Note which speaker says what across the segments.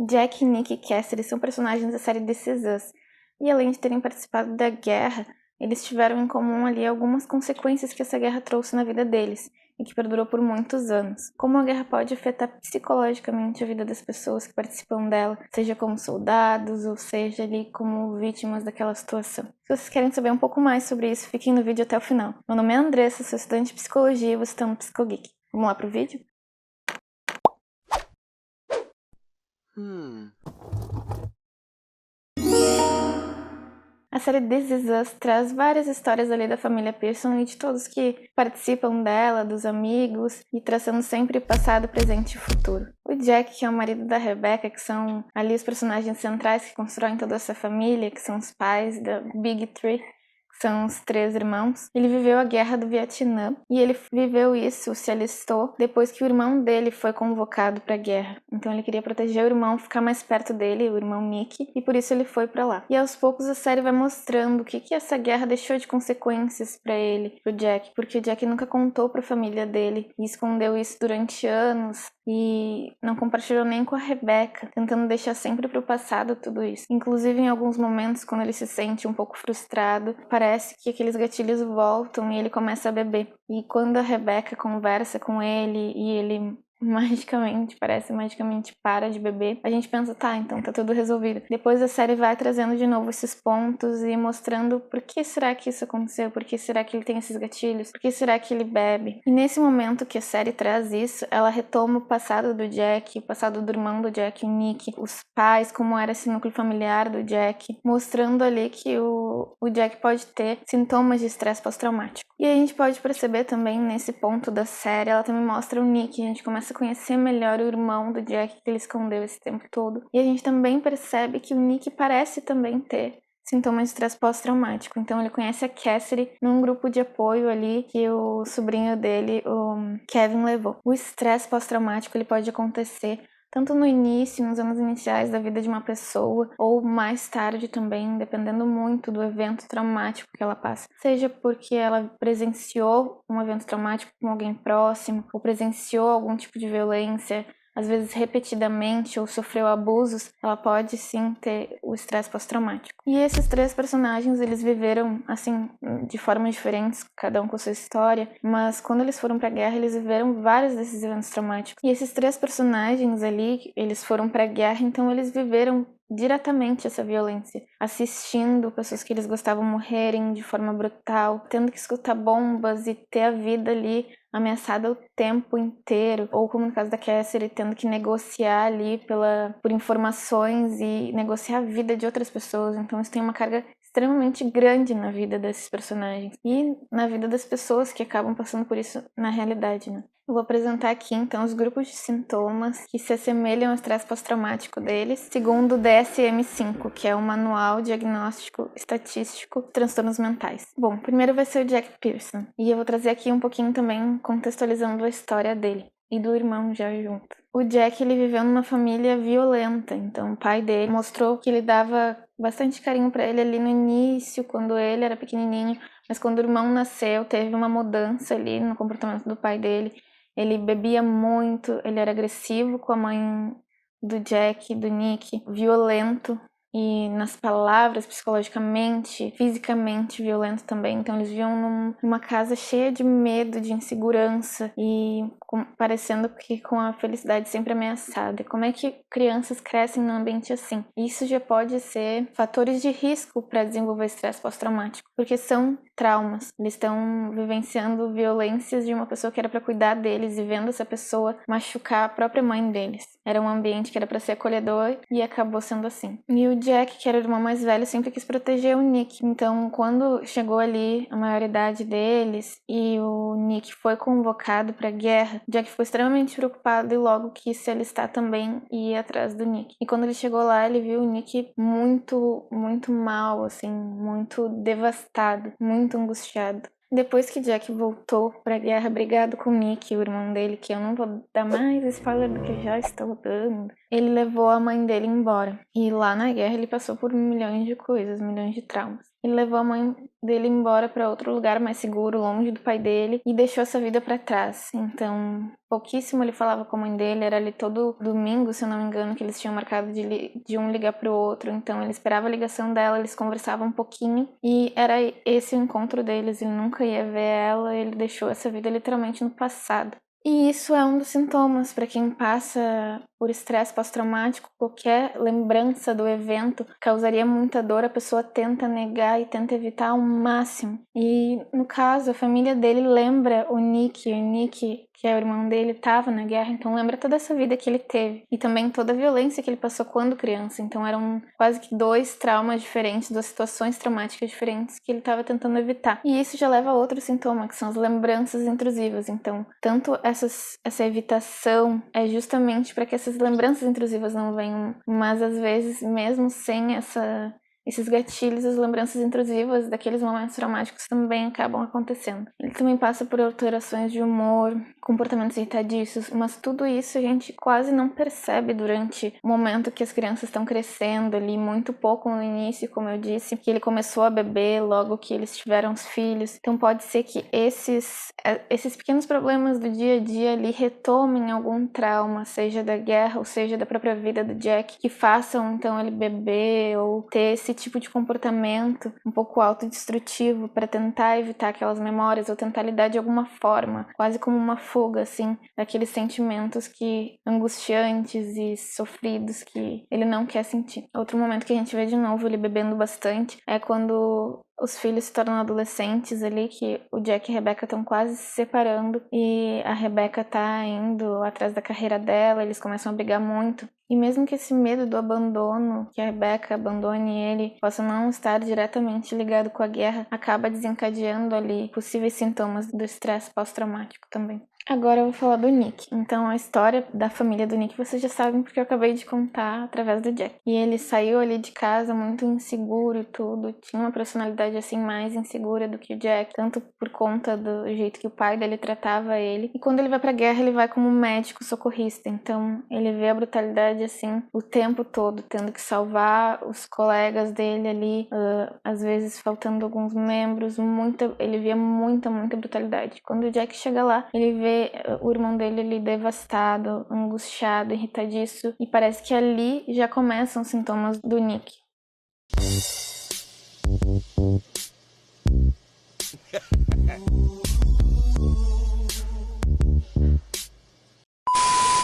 Speaker 1: Jack, Nick e Cassidy são personagens da série This Is Us, e além de terem participado da guerra, eles tiveram em comum ali algumas consequências que essa guerra trouxe na vida deles, e que perdurou por muitos anos. Como a guerra pode afetar psicologicamente a vida das pessoas que participam dela, seja como soldados, ou seja ali como vítimas daquela situação. Se vocês querem saber um pouco mais sobre isso, fiquem no vídeo até o final. Meu nome é Andressa, sou estudante de psicologia e você está no Psicogeek. Vamos lá pro vídeo? A série This Is Us traz várias histórias ali da família Pearson e de todos que participam dela, dos amigos, e traçando sempre passado, presente e futuro. O Jack, que é o marido da Rebecca, que são ali os personagens centrais que constroem toda essa família, que são os pais da Big Three, que são os 3 irmãos. Ele viveu a guerra do Vietnã e ele viveu isso, se alistou, depois que o irmão dele foi convocado para a guerra. Então ele queria proteger o irmão, ficar mais perto dele, o irmão Nick, e por isso ele foi para lá. E aos poucos a série vai mostrando o que essa guerra deixou de consequências para ele, pro Jack, porque o Jack nunca contou para a família dele e escondeu isso durante anos e não compartilhou nem com a Rebecca, tentando deixar sempre pro passado tudo isso. Inclusive em alguns momentos, quando ele se sente um pouco frustrado, parece que aqueles gatilhos voltam e ele começa a beber. E quando a Rebecca conversa com ele e ele parece magicamente para de beber, a gente pensa, tá, então tá tudo resolvido. Depois a série vai trazendo de novo esses pontos e mostrando por que será que isso aconteceu, por que será que ele tem esses gatilhos, por que será que ele bebe. E nesse momento que a série traz isso, ela retoma o passado do Jack, o passado do irmão do Jack, o Nick, os pais, como era esse núcleo familiar do Jack, mostrando ali que o Jack pode ter sintomas de estresse pós-traumático. E a gente pode perceber também nesse ponto da série, ela também mostra o Nick, a gente começa a conhecer melhor o irmão do Jack que ele escondeu esse tempo todo. E a gente também percebe que o Nick parece também ter sintomas de estresse pós-traumático. Então ele conhece a Cassidy num grupo de apoio ali que o sobrinho dele, o Kevin, levou. O estresse pós-traumático ele pode acontecer tanto no início, nos anos iniciais da vida de uma pessoa, ou mais tarde também, dependendo muito do evento traumático que ela passa. Seja porque ela presenciou um evento traumático com alguém próximo, ou presenciou algum tipo de violência, às vezes repetidamente, ou sofreu abusos, ela pode sim ter o estresse pós-traumático. E esses 3 personagens, eles viveram, assim, de formas diferentes, cada um com sua história, mas quando eles foram pra guerra, eles viveram vários desses eventos traumáticos. E esses 3 personagens ali, eles foram pra guerra, então eles viveram diretamente essa violência, assistindo pessoas que eles gostavam morrerem de forma brutal, tendo que escutar bombas e ter a vida ali ameaçada o tempo inteiro, ou como no caso da Cassidy, tendo que negociar ali por informações e negociar a vida de outras pessoas. Então isso tem uma carga extremamente grande na vida desses personagens e na vida das pessoas que acabam passando por isso na realidade, né? Eu vou apresentar aqui então os grupos de sintomas que se assemelham ao estresse pós-traumático deles, segundo o DSM-5, que é o Manual Diagnóstico Estatístico de Transtornos Mentais. Bom, primeiro vai ser o Jack Pearson, e eu vou trazer aqui um pouquinho também contextualizando a história dele e do irmão já junto. O Jack, ele viveu numa família violenta, então o pai dele mostrou que ele dava bastante carinho para ele ali no início, quando ele era pequenininho, mas quando o irmão nasceu, teve uma mudança ali no comportamento do pai dele. Ele bebia muito, ele era agressivo com a mãe do Jack, do Nick, violento e nas palavras, psicologicamente, fisicamente violento também. Então eles viviam numa casa cheia de medo, de insegurança e parecendo que com a felicidade sempre ameaçada. Como é que crianças crescem num ambiente assim? Isso já pode ser fatores de risco para desenvolver estresse pós-traumático, porque são traumas. Eles estão vivenciando violências de uma pessoa que era para cuidar deles e vendo essa pessoa machucar a própria mãe deles. Era um ambiente que era para ser acolhedor e acabou sendo assim. E o Jack, que era o irmão mais velho, sempre quis proteger o Nick. Então, quando chegou ali a maioridade deles e o Nick foi convocado para a guerra, o Jack ficou extremamente preocupado e logo quis se alistar também e ir atrás do Nick. E quando ele chegou lá, ele viu o Nick muito, muito mal, assim, muito devastado, muito angustiado. Depois que Jack voltou pra guerra, brigado com Nick, o irmão dele, que eu não vou dar mais spoiler do que já estou dando, ele levou a mãe dele embora. E lá na guerra ele passou por milhões de coisas, milhões de traumas. ele levou a mãe dele embora para outro lugar mais seguro, longe do pai dele, e deixou essa vida para trás. Então, pouquíssimo ele falava com a mãe dele, era ali todo domingo, se eu não me engano, que eles tinham marcado de um ligar pro outro. Então, ele esperava a ligação dela, eles conversavam um pouquinho, e era esse o encontro deles. Ele nunca ia ver ela, ele deixou essa vida literalmente no passado. E isso é um dos sintomas para quem passa por estresse pós-traumático. Qualquer lembrança do evento causaria muita dor, a pessoa tenta negar e tenta evitar ao máximo. E no caso, a família dele lembra o Nick, que é o irmão dele, estava na guerra, então lembra toda essa vida que ele teve e também toda a violência que ele passou quando criança. Então eram quase que 2 traumas diferentes, 2 situações traumáticas diferentes que ele estava tentando evitar. E isso já leva a outro sintoma, que são as lembranças intrusivas. Então, tanto essa evitação é justamente para que essas lembranças intrusivas não venham, mas às vezes, mesmo sem esses gatilhos, as lembranças intrusivas daqueles momentos traumáticos também acabam acontecendo. Ele também passa por alterações de humor, comportamentos irritadiços, mas tudo isso a gente quase não percebe durante o momento que as crianças estão crescendo ali, muito pouco no início, como eu disse, que ele começou a beber logo que eles tiveram os filhos. Então pode ser que esses pequenos problemas do dia a dia ali retomem algum trauma, seja da guerra ou seja da própria vida do Jack, que façam então ele beber ou ter esse tipo de comportamento um pouco autodestrutivo para tentar evitar aquelas memórias ou tentar lidar de alguma forma, quase como uma fuga, assim, daqueles sentimentos angustiantes e sofridos que ele não quer sentir. Outro momento que a gente vê de novo ele bebendo bastante é quando os filhos se tornam adolescentes ali, que o Jack e a Rebecca estão quase se separando e a Rebecca tá indo atrás da carreira dela, eles começam a brigar muito. E mesmo que esse medo do abandono, que a Rebecca abandone ele, possa não estar diretamente ligado com a guerra, acaba desencadeando ali possíveis sintomas do estresse pós-traumático também. Agora eu vou falar do Nick. Então a história da família do Nick vocês já sabem porque eu acabei de contar através do Jack. E ele saiu ali de casa muito inseguro e tudo, tinha uma personalidade assim mais insegura do que o Jack, tanto por conta do jeito que o pai dele tratava ele. E quando ele vai pra guerra, ele vai como médico socorrista, então ele vê a brutalidade assim o tempo todo, tendo que salvar os colegas dele ali, às vezes faltando alguns membros, ele via muita brutalidade. Quando o Jack chega lá, ele vê o irmão dele ali devastado, angustiado, irritadiço, e parece que ali já começam os sintomas do Nick.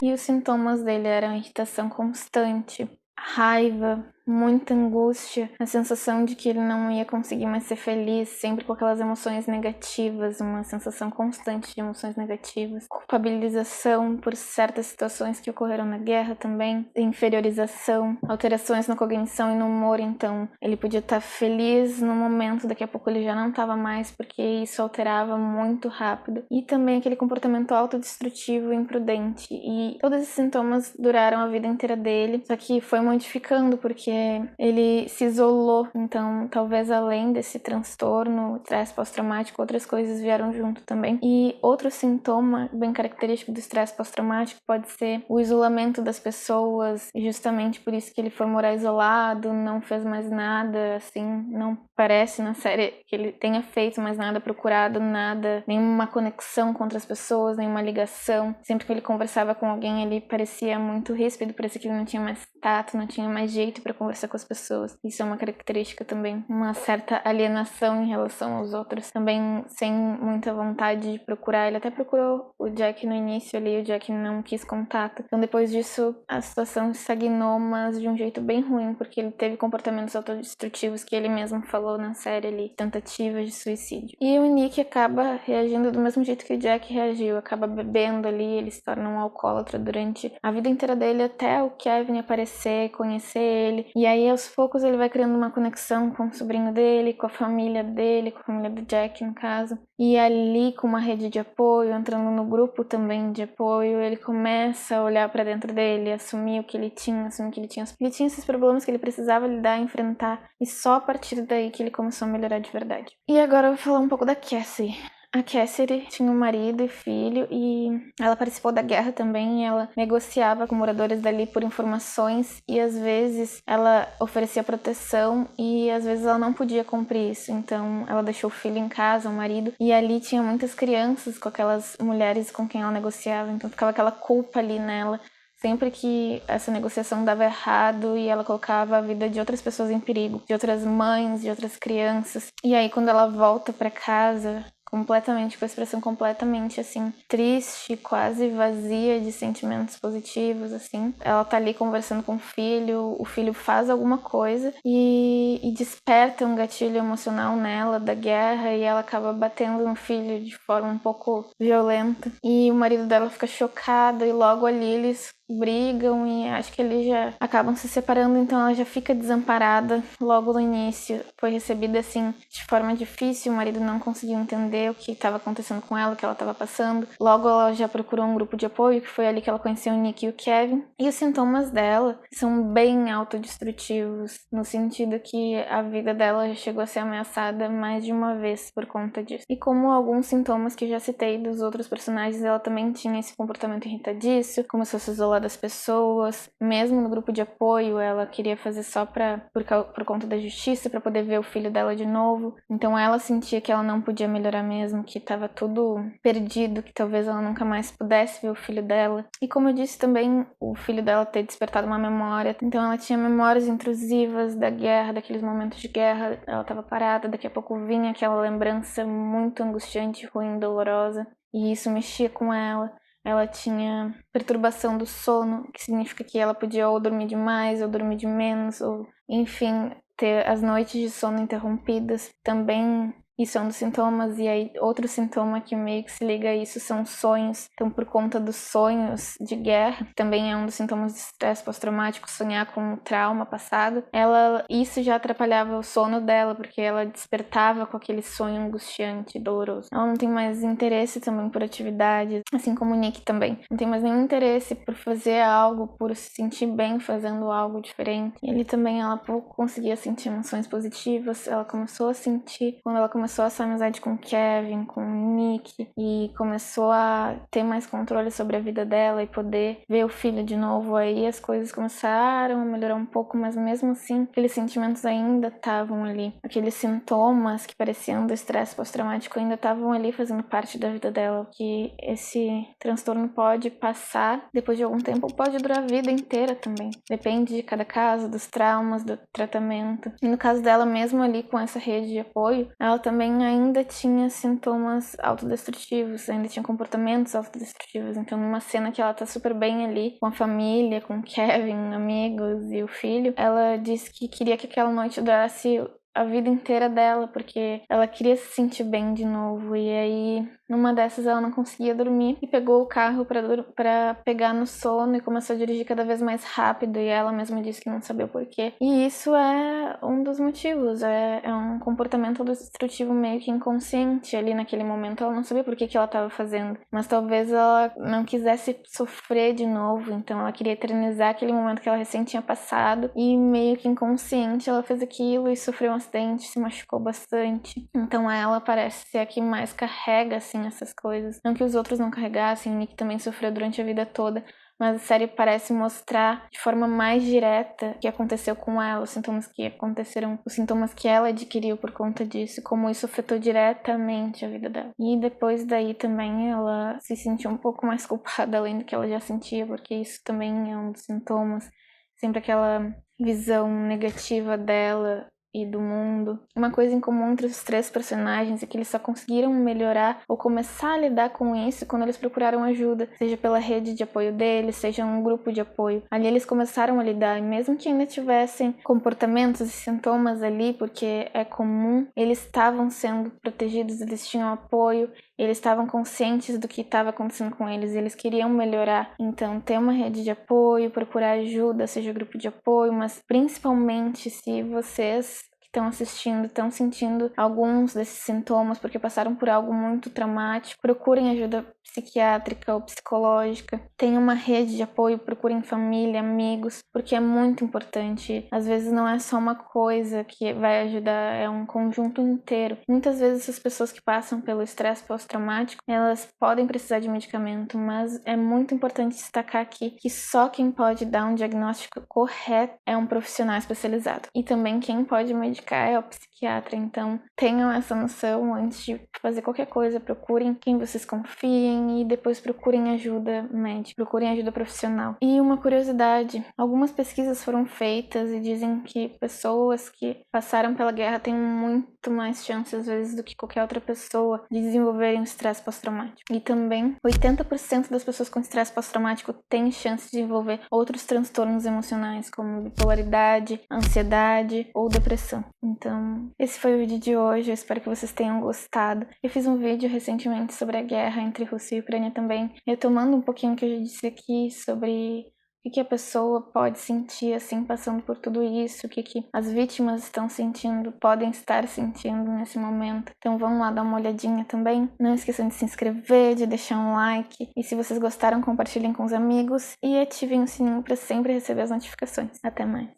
Speaker 1: E os sintomas dele eram irritação constante, raiva, muita angústia, a sensação de que ele não ia conseguir mais ser feliz, sempre com aquelas emoções negativas, uma sensação constante de emoções negativas, culpabilização por certas situações que ocorreram na guerra também, inferiorização, alterações na cognição e no humor. Então ele podia estar feliz no momento, daqui a pouco ele já não estava mais, porque isso alterava muito rápido, e também aquele comportamento autodestrutivo e imprudente. E todos esses sintomas duraram a vida inteira dele, só que foi modificando porque ele se isolou. Então talvez além desse transtorno, estresse pós-traumático, outras coisas vieram junto também. E outro sintoma bem característico do estresse pós-traumático pode ser o isolamento das pessoas, e justamente por isso que ele foi morar isolado, não fez mais nada, assim, não parece na série que ele tenha feito mais nada, procurado nada, nenhuma conexão com outras pessoas, nenhuma ligação. Sempre que ele conversava com alguém, ele parecia muito ríspido, parecia que ele não tinha mais tato, não tinha mais jeito para conversar com as pessoas. Isso é uma característica também, uma certa alienação em relação aos outros, também sem muita vontade de procurar. Ele até procurou o Jack no início ali, o Jack não quis contato. Então depois disso a situação estagnou, mas de um jeito bem ruim, porque ele teve comportamentos autodestrutivos que ele mesmo falou na série ali, tentativas de suicídio. E o Nick acaba reagindo do mesmo jeito que o Jack reagiu, acaba bebendo ali, ele se torna um alcoólatra durante a vida inteira dele, até o Kevin aparecer, conhecer ele. E aí aos poucos ele vai criando uma conexão com o sobrinho dele, com a família dele, com a família do Jack no caso. E ali, com uma rede de apoio, entrando no grupo também de apoio, ele começa a olhar para dentro dele, assumir o que ele tinha, ele tinha esses problemas que ele precisava lidar, enfrentar, e só a partir daí que ele começou a melhorar de verdade. E agora eu vou falar um pouco da Cassie. A Cassidy tinha um marido e filho e ela participou da guerra também e ela negociava com moradores dali por informações e às vezes ela oferecia proteção e às vezes ela não podia cumprir isso, então ela deixou o filho em casa, o marido, e ali tinha muitas crianças com aquelas mulheres com quem ela negociava, então ficava aquela culpa ali nela. Sempre que essa negociação dava errado e ela colocava a vida de outras pessoas em perigo, de outras mães, de outras crianças. E aí quando ela volta para casa, completamente, com a expressão completamente, assim, triste, quase vazia de sentimentos positivos, assim. Ela tá ali conversando com o filho faz alguma coisa e desperta um gatilho emocional nela da guerra e ela acaba batendo no filho de forma um pouco violenta. E o marido dela fica chocado e logo ali eles brigam e acho que eles já acabam se separando, então ela já fica desamparada logo no início. Foi recebida assim de forma difícil, o marido não conseguiu entender o que estava acontecendo com ela, o que ela estava passando. Logo ela já procurou um grupo de apoio, que foi ali que ela conheceu o Nick e o Kevin. E os sintomas dela são bem autodestrutivos, no sentido que a vida dela já chegou a ser ameaçada mais de uma vez por conta disso. E como alguns sintomas que já citei dos outros personagens, ela também tinha esse comportamento irritadiço, começou a se isolar das pessoas, mesmo no grupo de apoio ela queria fazer só por conta da justiça, para poder ver o filho dela de novo. Então ela sentia que ela não podia melhorar mesmo, que estava tudo perdido, que talvez ela nunca mais pudesse ver o filho dela. E como eu disse também, o filho dela ter despertado uma memória, então ela tinha memórias intrusivas da guerra, daqueles momentos de guerra, ela estava parada, daqui a pouco vinha aquela lembrança muito angustiante, ruim, dolorosa, e isso mexia com ela. Ela tinha perturbação do sono, que significa que ela podia ou dormir demais, ou dormir de menos, ou, enfim, ter as noites de sono interrompidas. Também isso é um dos sintomas, e aí outro sintoma que meio que se liga a isso são sonhos. Então, por conta dos sonhos de guerra, também é um dos sintomas de estresse pós-traumático, sonhar com um trauma passado. Isso já atrapalhava o sono dela, porque ela despertava com aquele sonho angustiante e doloroso. Ela não tem mais interesse também por atividades, assim como o Nick também. Não tem mais nenhum interesse por fazer algo, por se sentir bem fazendo algo diferente. E ele também, ela pouco conseguia sentir emoções positivas. Ela começou a sentir quando ela começou essa amizade com o Kevin, com o Nick, e começou a ter mais controle sobre a vida dela e poder ver o filho de novo. Aí as coisas começaram a melhorar um pouco, mas mesmo assim, aqueles sentimentos ainda estavam ali. Aqueles sintomas que pareciam do estresse pós-traumático ainda estavam ali fazendo parte da vida dela. Que esse transtorno pode passar depois de algum tempo, ou pode durar a vida inteira também. Depende de cada caso, dos traumas, do tratamento. E no caso dela, mesmo ali com essa rede de apoio, ela também ainda tinha sintomas autodestrutivos, ainda tinha comportamentos autodestrutivos. Então, numa cena que ela tá super bem ali, com a família, com o Kevin, amigos e o filho, ela disse que queria que aquela noite durasse a vida inteira dela, porque ela queria se sentir bem de novo. E aí, numa dessas, ela não conseguia dormir e pegou o carro para pegar no sono e começou a dirigir cada vez mais rápido. E ela mesma disse que não sabia o porquê. E isso é um dos motivos, é um comportamento destrutivo meio que inconsciente ali naquele momento. Ela não sabia por que ela estava fazendo, mas talvez ela não quisesse sofrer de novo, então ela queria eternizar aquele momento que ela recém tinha passado e meio que inconsciente ela fez aquilo e sofreu um acidente, se machucou bastante. Então ela parece ser a que mais carrega assim essas coisas. Não que os outros não carregassem, o Nick também sofreu durante a vida toda, mas a série parece mostrar de forma mais direta o que aconteceu com ela, os sintomas que aconteceram, os sintomas que ela adquiriu por conta disso, como isso afetou diretamente a vida dela. E depois daí também ela se sentiu um pouco mais culpada além do que ela já sentia, porque isso também é um dos sintomas, sempre aquela visão negativa dela e do mundo. Uma coisa em comum entre os três personagens é que eles só conseguiram melhorar ou começar a lidar com isso quando eles procuraram ajuda, seja pela rede de apoio deles, seja um grupo de apoio. Ali eles começaram a lidar, e mesmo que ainda tivessem comportamentos e sintomas ali, porque é comum, eles estavam sendo protegidos, eles tinham apoio, eles estavam conscientes do que estava acontecendo com eles e eles queriam melhorar. Então, ter uma rede de apoio, procurar ajuda, seja grupo de apoio, mas principalmente se vocês estão assistindo estão sentindo alguns desses sintomas porque passaram por algo muito traumático, procurem ajuda psiquiátrica ou psicológica. Tenham uma rede de apoio, procurem família, amigos, porque é muito importante. Às vezes não é só uma coisa que vai ajudar, é um conjunto inteiro. Muitas vezes essas pessoas que passam pelo estresse pós-traumático, elas podem precisar de medicamento, mas é muito importante destacar aqui que só quem pode dar um diagnóstico correto é um profissional especializado. E também quem pode medicar é o psiquiatra. Então, tenham essa noção antes de fazer qualquer coisa. Procurem quem vocês confiem e depois procurem ajuda médica, procurem ajuda profissional. E uma curiosidade, algumas pesquisas foram feitas e dizem que pessoas que passaram pela guerra têm muito mais chances, às vezes, do que qualquer outra pessoa de desenvolverem estresse pós-traumático. E também, 80% das pessoas com estresse pós-traumático têm chance de desenvolver outros transtornos emocionais, como bipolaridade, ansiedade ou depressão. Então, esse foi o vídeo de hoje, eu espero que vocês tenham gostado. Eu fiz um vídeo recentemente sobre a guerra entre Rússia e Ucrânia também, retomando um pouquinho o que eu já disse aqui sobre o que a pessoa pode sentir assim passando por tudo isso, o que as vítimas estão sentindo, podem estar sentindo nesse momento. Então vamos lá dar uma olhadinha também. Não esqueçam de se inscrever, de deixar um like. E se vocês gostaram, compartilhem com os amigos e ativem o sininho para sempre receber as notificações. Até mais!